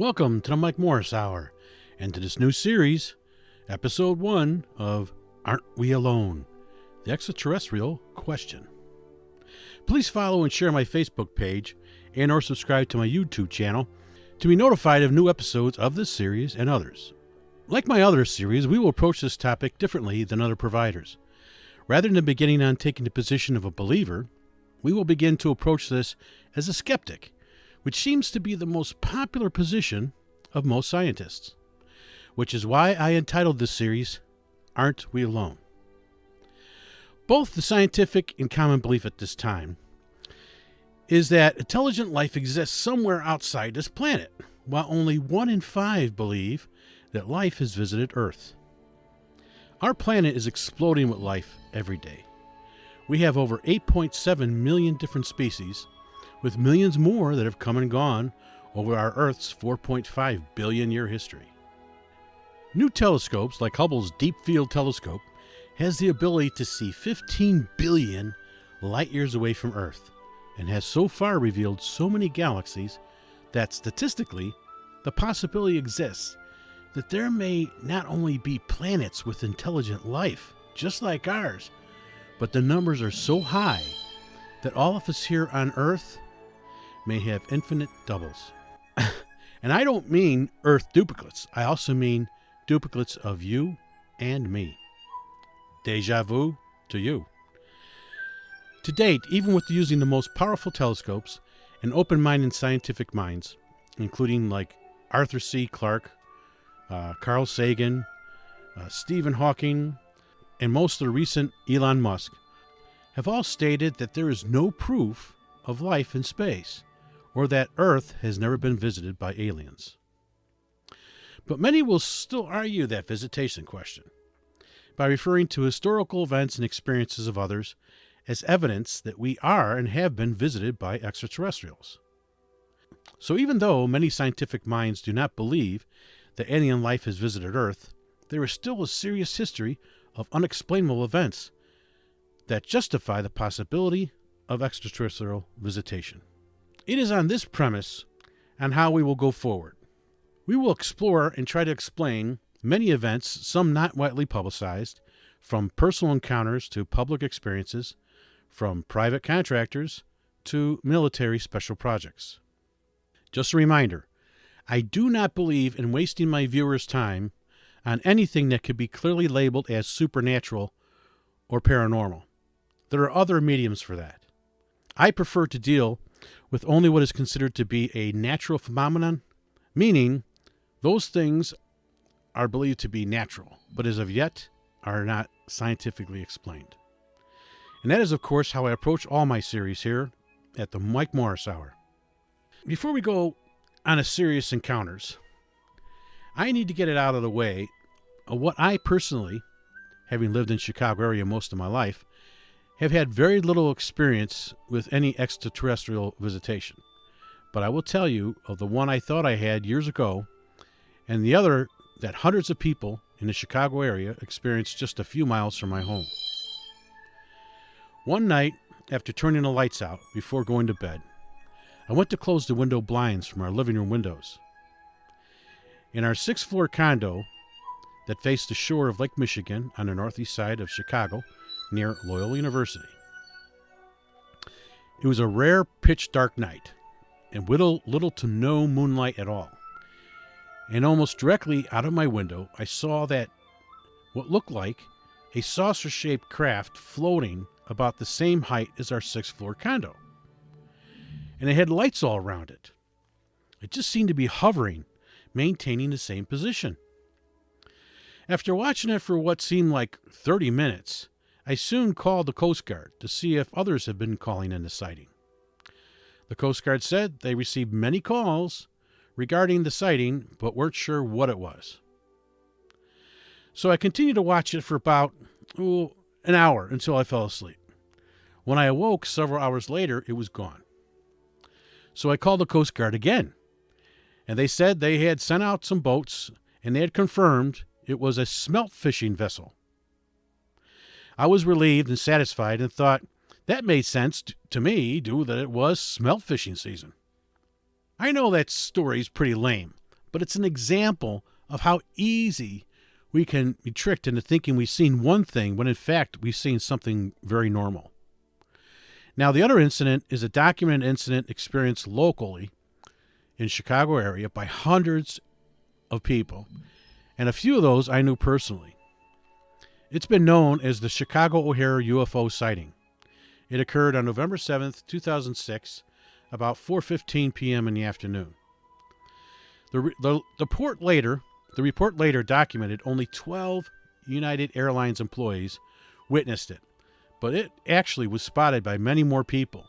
Welcome to the Mike Morris Hour, and to this new series, Episode 1 of Aren't We Alone? The Extraterrestrial Question. Please follow and share my Facebook page and or subscribe to my YouTube channel to be notified of new episodes of this series and others. Like my other series, we will approach this topic differently than other providers. Rather than beginning on taking the position of a believer, we will begin to approach this as a skeptic, which seems to be the most popular position of most scientists, which is why I entitled this series, Aren't We Alone? Both the scientific and common belief at this time is that intelligent life exists somewhere outside this planet, while only 1 in 5 believe that life has visited Earth. Our planet is exploding with life every day. We have over 8.7 million different species, with millions more that have come and gone over our Earth's 4.5 billion year history. New telescopes like Hubble's Deep Field Telescope has the ability to see 15 billion light years away from Earth and has so far revealed so many galaxies that statistically the possibility exists that there may not only be planets with intelligent life just like ours, but the numbers are so high that all of us here on Earth may have infinite doubles. And I don't mean Earth duplicates. I also mean duplicates of you and me. Deja vu to you. To date, even with using the most powerful telescopes and open-minded scientific minds, including like Arthur C. Clarke, Carl Sagan, Stephen Hawking, and most of the recent Elon Musk, have all stated that there is no proof of life in space, or that Earth has never been visited by aliens. But many will still argue that visitation question by referring to historical events and experiences of others as evidence that we are and have been visited by extraterrestrials. So even though many scientific minds do not believe that alien life has visited Earth, there is still a serious history of unexplainable events that justify the possibility of extraterrestrial visitation. It is on this premise on how we will go forward. We will explore and try to explain many events, some not widely publicized, from personal encounters to public experiences, from private contractors to military special projects. Just a reminder, I do not believe in wasting my viewers' time on anything that could be clearly labeled as supernatural or paranormal. There are other mediums for that. I prefer to deal with only what is considered to be a natural phenomenon, meaning those things are believed to be natural, but as of yet are not scientifically explained. And that is, of course, how I approach all my series here at the Mike Morris Hour. Before we go on a serious encounters, I need to get it out of the way of what I personally, having lived in Chicago area most of my life, have had very little experience with any extraterrestrial visitation. But I will tell you of the one I thought I had years ago, and the other that hundreds of people in the Chicago area experienced just a few miles from my home. One night, after turning the lights out before going to bed, I went to close the window blinds from our living room windows. In our 6th-floor condo that faced the shore of Lake Michigan on the northeast side of Chicago, near Loyola University. It was a rare pitch-dark night, and little to no moonlight at all. And almost directly out of my window, I saw that what looked like a saucer-shaped craft floating about the same height as our 6th-floor condo. And it had lights all around it. It just seemed to be hovering, maintaining the same position. After watching it for what seemed like 30 minutes, I soon called the Coast Guard to see if others had been calling in the sighting. The Coast Guard said they received many calls regarding the sighting, but weren't sure what it was. So I continued to watch it for about an hour until I fell asleep. When I awoke several hours later, it was gone. So I called the Coast Guard again, and they said they had sent out some boats, and they had confirmed it was a smelt fishing vessel. I was relieved and satisfied and thought that made sense to me, due that it was smelt fishing season. I know that story's pretty lame, but it's an example of how easy we can be tricked into thinking we've seen one thing when in fact we've seen something very normal. Now, the other incident is a documented incident experienced locally in Chicago area by hundreds of people, and a few of those I knew personally. It's been known as the Chicago O'Hare UFO sighting. It occurred on November 7th, 2006, about 4:15 p.m. in the afternoon. The report later documented only 12 United Airlines employees witnessed it, but it actually was spotted by many more people.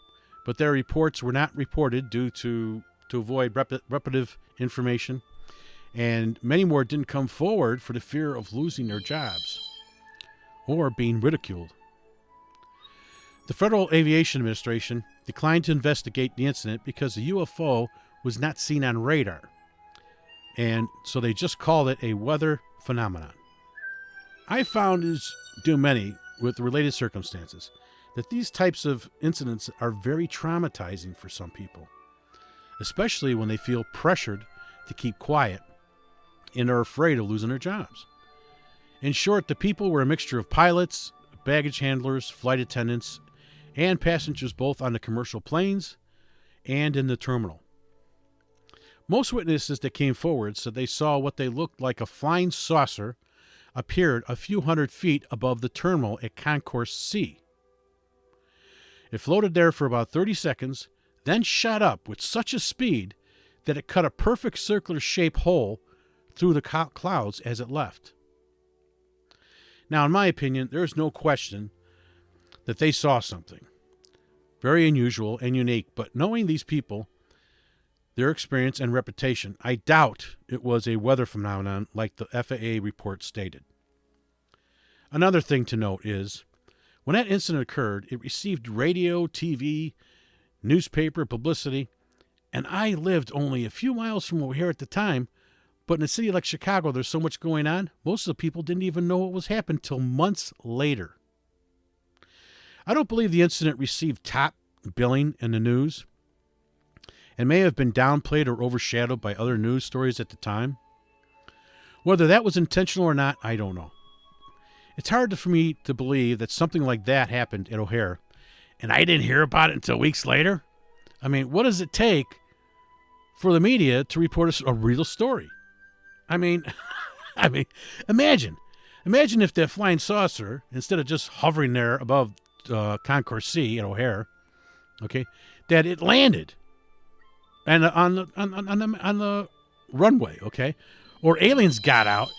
But their reports were not reported due to avoid repetitive information, and many more didn't come forward for the fear of losing their jobs or being ridiculed. The Federal Aviation Administration declined to investigate the incident because the UFO was not seen on radar, and so they just called it a weather phenomenon. I found, as do many with related circumstances, that these types of incidents are very traumatizing for some people, especially when they feel pressured to keep quiet and are afraid of losing their jobs. In short, the people were a mixture of pilots, baggage handlers, flight attendants, and passengers both on the commercial planes and in the terminal. Most witnesses that came forward said they saw what they looked like a flying saucer appeared a few hundred feet above the terminal at Concourse C. It floated there for about 30 seconds, then shot up with such a speed that it cut a perfect circular shape hole through the clouds as it left. Now, in my opinion, there is no question that they saw something very unusual and unique, but knowing these people, their experience and reputation, I doubt it was a weather phenomenon like the FAA report stated. Another thing to note is, when that incident occurred, it received radio, TV, newspaper publicity, and I lived only a few miles from O'Hare at the time, but in a city like Chicago, there's so much going on, most of the people didn't even know what was happening until months later. I don't believe the incident received top billing in the news and may have been downplayed or overshadowed by other news stories at the time. Whether that was intentional or not, I don't know. It's hard for me to believe that something like that happened at O'Hare, and I didn't hear about it until weeks later. I mean, what does it take for the media to report a real story? I mean, imagine if that flying saucer, instead of just hovering there above Concourse C at O'Hare, okay, that it landed and on the runway, okay, or aliens got out,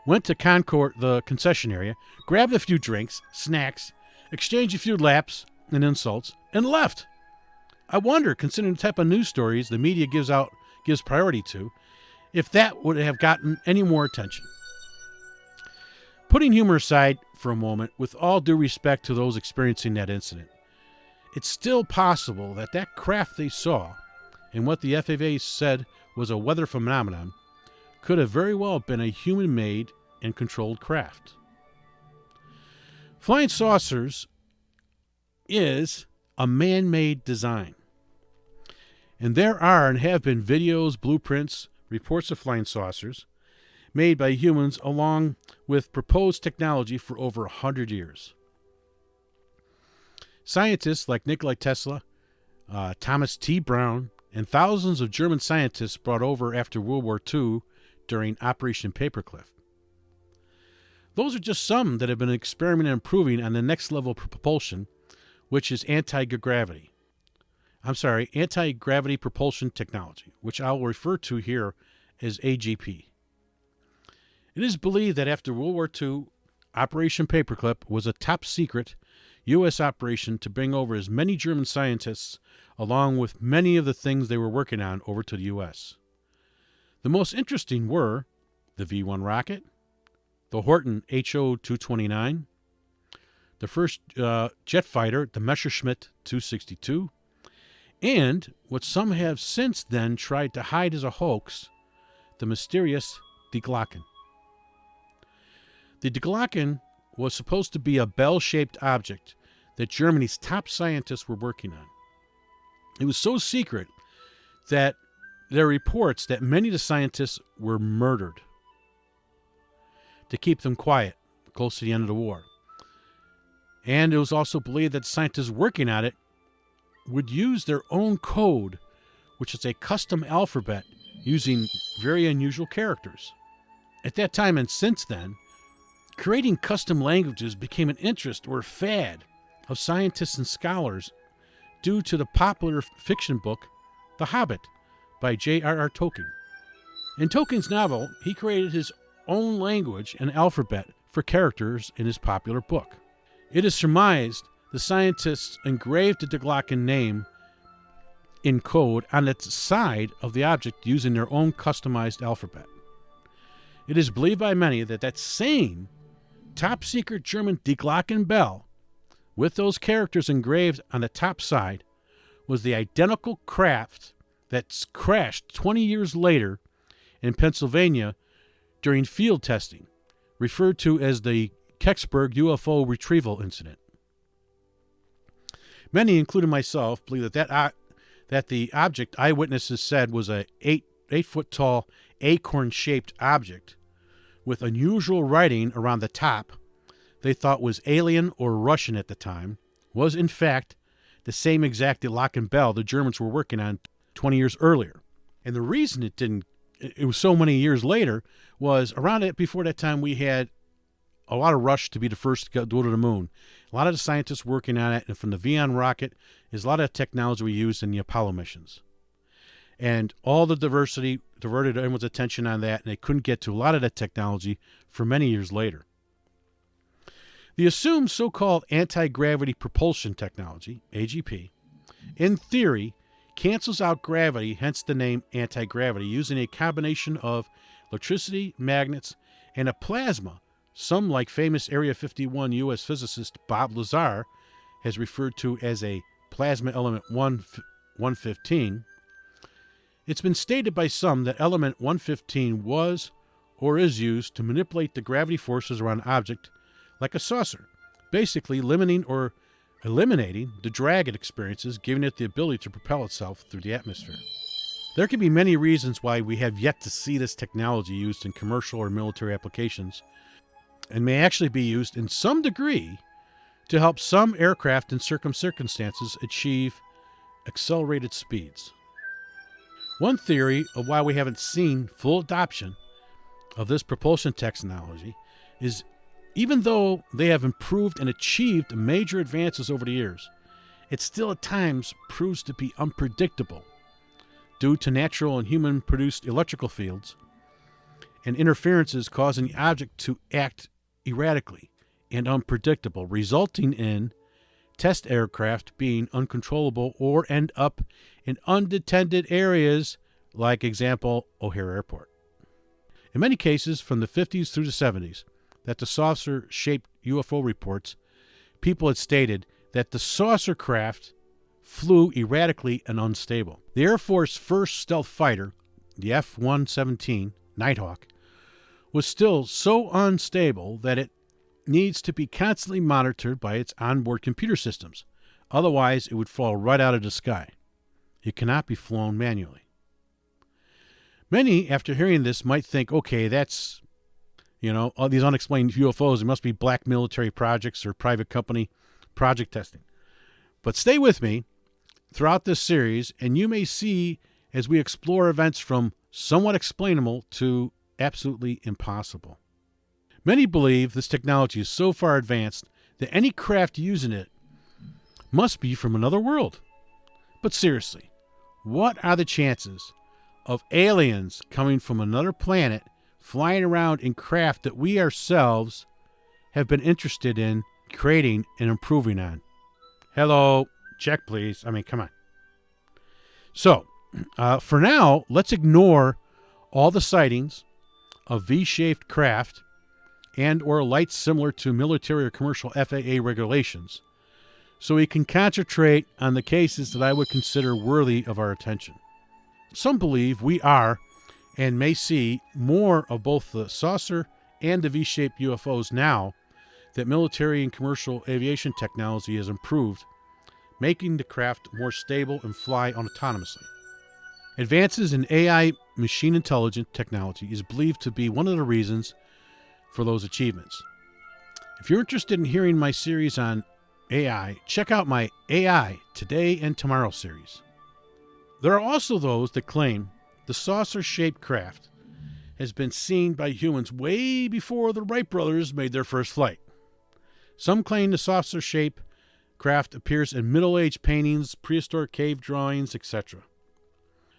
went to Concord, the concession area, grabbed a few drinks, snacks, exchanged a few laps and insults, and left. I wonder, considering the type of news stories the media gives priority to, if that would have gotten any more attention. Putting humor aside for a moment, with all due respect to those experiencing that incident, it's still possible that that craft they saw, and what the FAA said was a weather phenomenon, could have very well been a human-made and controlled craft. Flying saucers is a man-made design. And there are and have been videos, blueprints, reports of flying saucers made by humans along with proposed technology for over 100 years. Scientists like Nikola Tesla, Thomas T. Brown, and thousands of German scientists brought over after World War II during Operation Paperclip. Those are just some that have been experimenting and improving on the next level of propulsion, which is anti-gravity propulsion technology, which I will refer to here as AGP. It is believed that after World War II, Operation Paperclip was a top-secret U.S. operation to bring over as many German scientists, along with many of the things they were working on, over to the U.S. The most interesting were the V-1 rocket, the Horten HO-229, the first jet fighter, the Messerschmitt 262, and what some have since then tried to hide as a hoax, the mysterious Die Glocke. The Die Glocke was supposed to be a bell-shaped object that Germany's top scientists were working on. It was so secret that there are reports that many of the scientists were murdered to keep them quiet close to the end of the war. And it was also believed that the scientists working on it would use their own code, which is a custom alphabet using very unusual characters. At that time and since then, creating custom languages became an interest or fad of scientists and scholars due to the popular fiction book The Hobbit by J.R.R. Tolkien. In Tolkien's novel, he created his own language and alphabet for characters in his popular book. It is surmised the scientists engraved the Deglacan name in code on its side of the object using their own customized alphabet. It is believed by many that that same top-secret German Deglacan bell, with those characters engraved on the top side, was the identical craft that crashed 20 years later in Pennsylvania during field testing, referred to as the Kecksburg UFO retrieval incident. Many, including myself, believe that the object eyewitnesses said was a 8-foot-tall acorn-shaped object with unusual writing around the top they thought was alien or Russian at the time, was in fact the same exact Deglacan bell the Germans were working on 20 years earlier. And the reason it was so many years later was around it before that time we had a lot of rush to be the first to go to the moon. A lot of the scientists working on it, and from the Vion rocket is a lot of technology we used in the Apollo missions. And all the diversity diverted everyone's attention on that, and they couldn't get to a lot of that technology for many years later. The assumed so-called anti-gravity propulsion technology, AGP, in theory, cancels out gravity, hence the name anti-gravity, using a combination of electricity, magnets, and a plasma. Some, like famous Area 51 U.S. physicist Bob Lazar, has referred to as a plasma element 115. It's been stated by some that element 115 was or is used to manipulate the gravity forces around an object like a saucer, basically limiting or eliminating the drag it experiences, giving it the ability to propel itself through the atmosphere. There could be many reasons why we have yet to see this technology used in commercial or military applications, and may actually be used in some degree to help some aircraft in certain circumstances achieve accelerated speeds. One theory of why we haven't seen full adoption of this propulsion technology is even though they have improved and achieved major advances over the years, it still at times proves to be unpredictable due to natural and human-produced electrical fields and interferences causing the object to act erratically and unpredictable, resulting in test aircraft being uncontrollable or end up in unattended areas like, example, O'Hare Airport. In many cases, from the 50s through the 70s, that the saucer-shaped UFO reports, people had stated that the saucer craft flew erratically and unstable. The Air Force's first stealth fighter, the F-117 Nighthawk, was still so unstable that it needs to be constantly monitored by its onboard computer systems. Otherwise, it would fall right out of the sky. It cannot be flown manually. Many, after hearing this, might think, okay, that's, all these unexplained UFOs, it must be black military projects or private company project testing. But stay with me throughout this series, and you may see as we explore events from somewhat explainable to absolutely impossible. Many believe this technology is so far advanced that any craft using it must be from another world. But seriously, what are the chances of aliens coming from another planet flying around in craft that we ourselves have been interested in creating and improving on? Hello, check please. Come on. So, for now, let's ignore all the sightings of V-shaped craft and or lights similar to military or commercial FAA regulations, so we can concentrate on the cases that I would consider worthy of our attention. Some believe we are and may see more of both the saucer and the V-shaped UFOs now that military and commercial aviation technology has improved, making the craft more stable and fly autonomously. Advances in AI machine intelligence technology is believed to be one of the reasons for those achievements. If you're interested in hearing my series on AI, check out my AI Today and Tomorrow series. There are also those that claim the saucer-shaped craft has been seen by humans way before the Wright brothers made their first flight. Some claim the saucer-shaped craft appears in Middle Age paintings, prehistoric cave drawings, etc.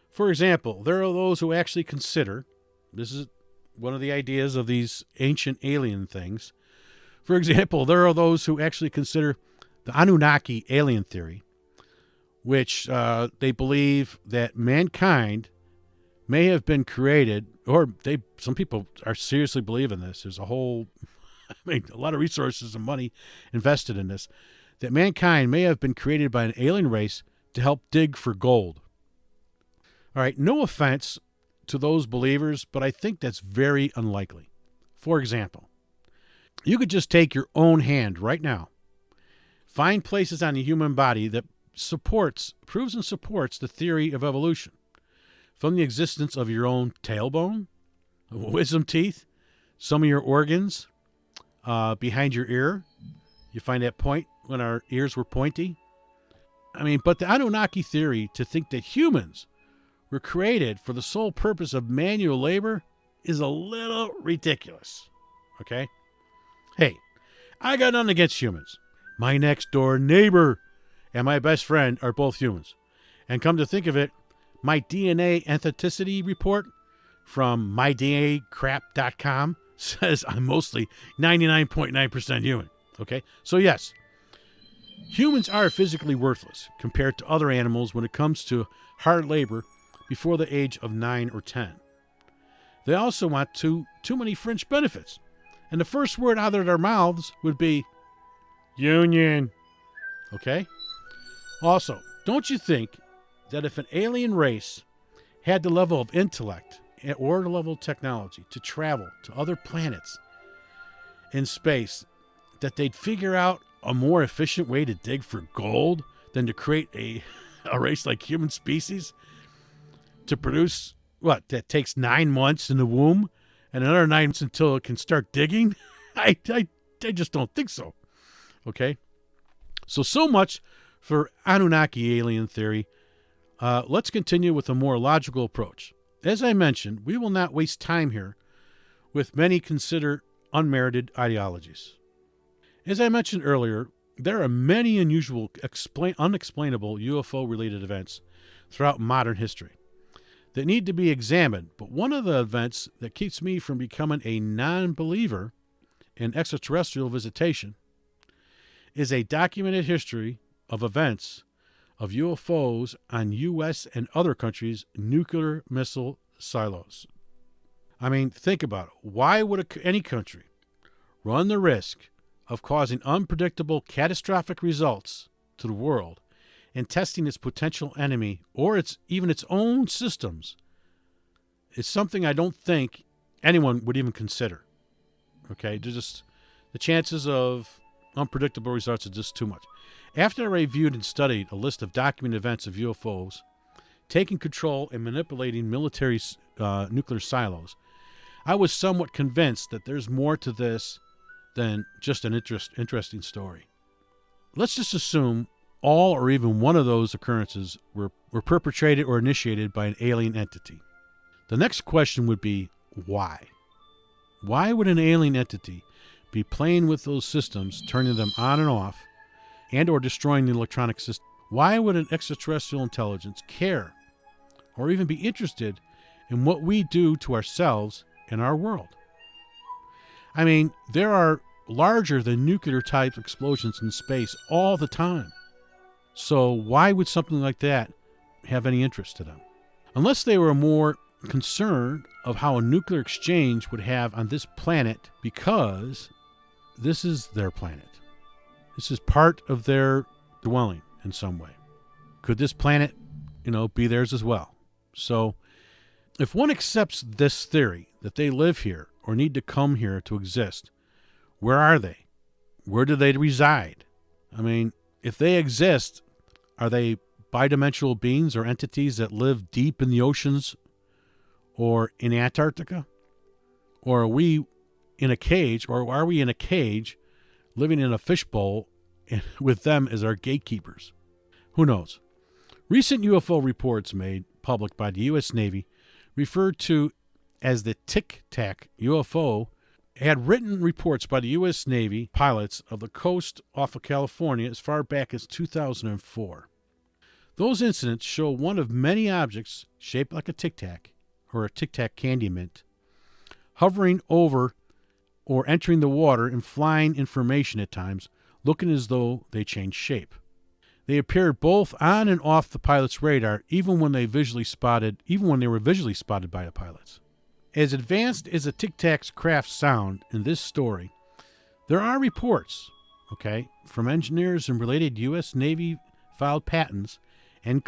For example, there are those who actually consider, this is one of the ideas of these ancient alien things. For example, there are those who actually consider the Anunnaki alien theory, which they believe that mankind may have been created, or some people are seriously believing this. There's a lot of resources and money invested in this, that mankind may have been created by an alien race to help dig for gold. All right, no offense to those believers, but I think that's very unlikely. For example, you could just take your own hand right now, find places on the human body that proves and supports the theory of evolution. From the existence of your own tailbone, wisdom teeth, some of your organs behind your ear. You find that point when our ears were pointy. But the Anunnaki theory to think that humans were created for the sole purpose of manual labor is a little ridiculous. Okay? Hey, I got nothing against humans. My next door neighbor and my best friend are both humans. And come to think of it, my DNA ethnicity report from mydnacrap.com says I'm mostly 99.9% human. Okay? So yes, humans are physically worthless compared to other animals when it comes to hard labor before the age of 9 or 10. They also want too many fringe benefits. And the first word out of their mouths would be union. Okay? Also, don't you think that if an alien race had the level of intellect or the level of technology to travel to other planets in space, that they'd figure out a more efficient way to dig for gold than to create a race like human species to produce that takes 9 months in the womb and another 9 months until it can start digging? I just don't think so. Okay? So much for Anunnaki alien theory. Let's continue with a more logical approach. As I mentioned, we will not waste time here with many considered unmerited ideologies. As I mentioned earlier, there are many unusual, unexplainable UFO-related events throughout modern history that need to be examined, but one of the events that keeps me from becoming a non-believer in extraterrestrial visitation is a documented history of events of UFOs on U.S. and other countries' nuclear missile silos. Think about it. Why would any country run the risk of causing unpredictable, catastrophic results to the world and testing its potential enemy or even its own systems? It's something I don't think anyone would even consider. Okay, the chances of unpredictable results are just too much. After I reviewed and studied a list of documented events of UFOs taking control and manipulating military nuclear silos, I was somewhat convinced that there's more to this than just an interesting story. Let's just assume all or even one of those occurrences were perpetrated or initiated by an alien entity. The next question would be, why? Why would an alien entity be playing with those systems, turning them on and off, and or destroying the electronic system? Why would an extraterrestrial intelligence care or even be interested in what we do to ourselves and our world? There are larger than nuclear type explosions in space all the time. So why would something like that have any interest to them? Unless they were more concerned of how a nuclear exchange would have on this planet, because this is their planet. This is part of their dwelling in some way. Could this planet, be theirs as well? So if one accepts this theory that they live here or need to come here to exist, where are they? Where do they reside? If they exist, are they bidimensional beings or entities that live deep in the oceans or in Antarctica? Or are we in a cage, or are we in a cage living in a fishbowl and with them as our gatekeepers? Who knows? Recent UFO reports made public by the U.S. Navy, referred to as the Tic Tac UFO, had written reports by the U.S. Navy pilots of the coast off of California as far back as 2004. Those incidents show one of many objects shaped like a Tic Tac, or a Tic Tac candy mint, hovering over or entering the water and flying information at times, looking as though they changed shape. They appeared both on and off the pilot's radar, even when they were visually spotted by the pilots. As advanced as the Tic Tac's craft sound in this story, there are reports, from engineers and related U.S. Navy filed patents, and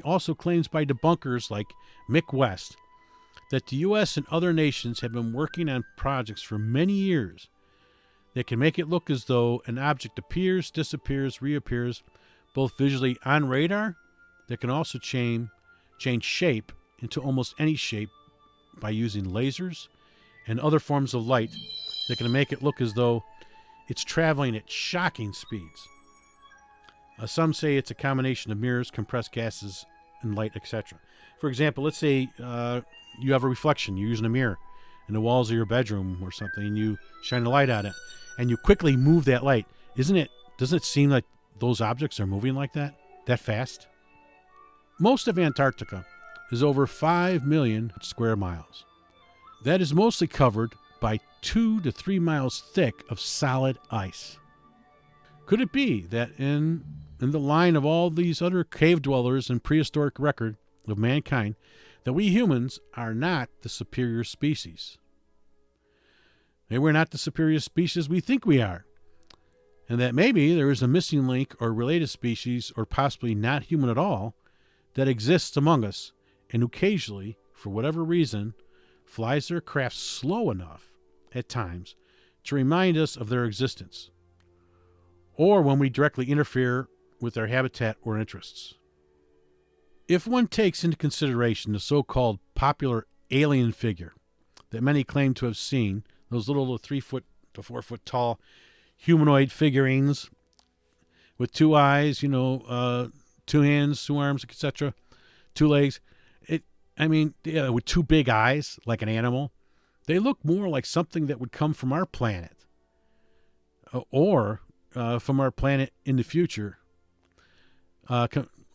also claims by debunkers like Mick West, that the U.S. and other nations have been working on projects for many years that can make it look as though an object appears, disappears, reappears, both visually on radar, that can also change shape into almost any shape by using lasers and other forms of light that can make it look as though it's traveling at shocking speeds. Some say it's a combination of mirrors, compressed gases, and light, etc. For example, let's say you have a reflection. You're using a mirror in the walls of your bedroom or something, and you shine a light on it, and you quickly move that light. Doesn't it seem like those objects are moving like that fast? Most of Antarctica is over 5 million square miles. That is mostly covered by 2 to 3 miles thick of solid ice. Could it be that in the line of all these other cave dwellers and prehistoric record of mankind, that we humans are not the superior species? Maybe we're not the superior species we think we are, and that maybe there is a missing link or related species, or possibly not human at all, that exists among us, and occasionally, for whatever reason, flies their craft slow enough at times to remind us of their existence, or when we directly interfere with their habitat or interests. If one takes into consideration the so-called popular alien figure that many claim to have seen, those little 3 foot to 4 foot tall humanoid figurines with 2 eyes, 2 hands, 2 arms, etc., 2 legs, with 2 big eyes like an animal, they look more like something that would come from our planet, or from our planet in the future,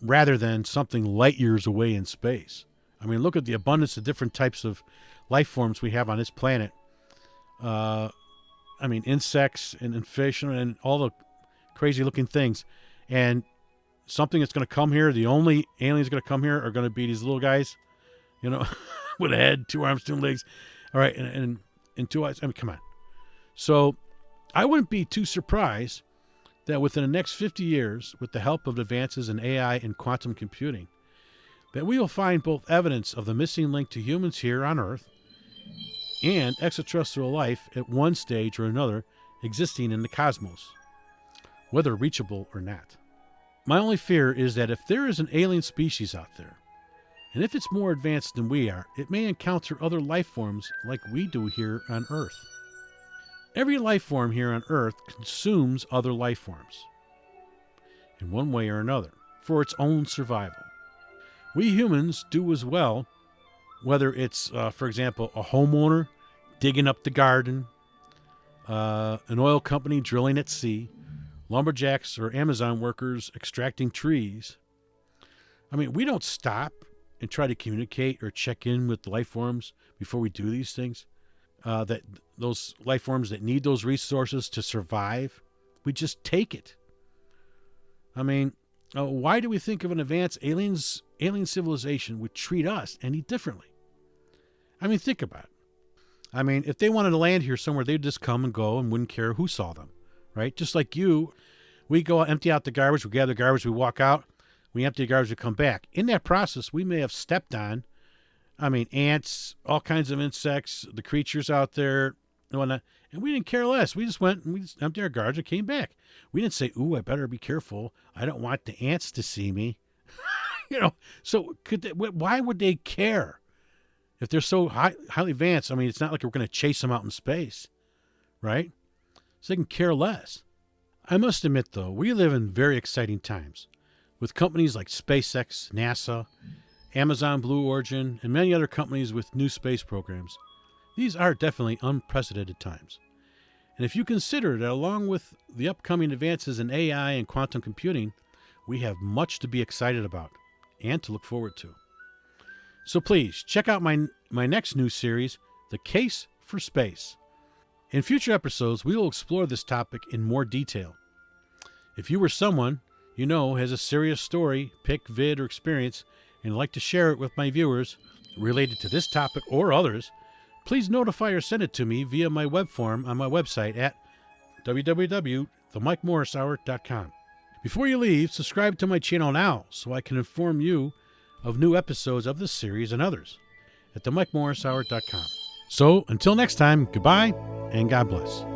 rather than something light years away in space. Look at the abundance of different types of life forms we have on this planet. Insects and fish and all the crazy looking things. And something that's going to come here, the only aliens going to come here are going to be these little guys, with a head, 2 arms, 2 legs. All right, and 2 eyes. Come on. So I wouldn't be too surprised that within the next 50 years, with the help of advances in AI and quantum computing, that we will find both evidence of the missing link to humans here on Earth and extraterrestrial life at one stage or another existing in the cosmos, whether reachable or not. My only fear is that if there is an alien species out there, and if it's more advanced than we are, it may encounter other life forms like we do here on Earth. Every life form here on Earth consumes other life forms, in one way or another, for its own survival. We humans do as well, whether it's, for example, a homeowner digging up the garden, an oil company drilling at sea, lumberjacks or Amazon workers extracting trees. We don't stop and try to communicate or check in with life forms before we do these things. That those life forms that need those resources to survive, we just take it. Why do we think of an advanced alien civilization would treat us any differently? Think about it. If they wanted to land here somewhere, they'd just come and go and wouldn't care who saw them, right? Just like we go empty out the garbage, we gather garbage, we walk out, we empty the garbage, we come back. In that process, we may have stepped on ants, all kinds of insects, the creatures out there, and whatnot. And we didn't care less. We just went and we just emptied our garbage and came back. We didn't say, ooh, I better be careful. I don't want the ants to see me. So why would they care if they're so highly advanced? I mean, it's not like we're going to chase them out in space, right? So they can care less. I must admit, though, we live in very exciting times with companies like SpaceX, NASA, Amazon Blue Origin, and many other companies with new space programs. These are definitely unprecedented times. And if you consider that along with the upcoming advances in AI and quantum computing, we have much to be excited about and to look forward to. So please check out my next new series, The Case for Space. In future episodes, we will explore this topic in more detail. If you or someone you know has a serious story, pic, vid, or experience, and would like to share it with my viewers related to this topic or others, please notify or send it to me via my web form on my website at www.themikemorrishour.com. Before you leave, subscribe to my channel now so I can inform you of new episodes of this series and others at themikemorrishour.com. So, until next time, goodbye and God bless.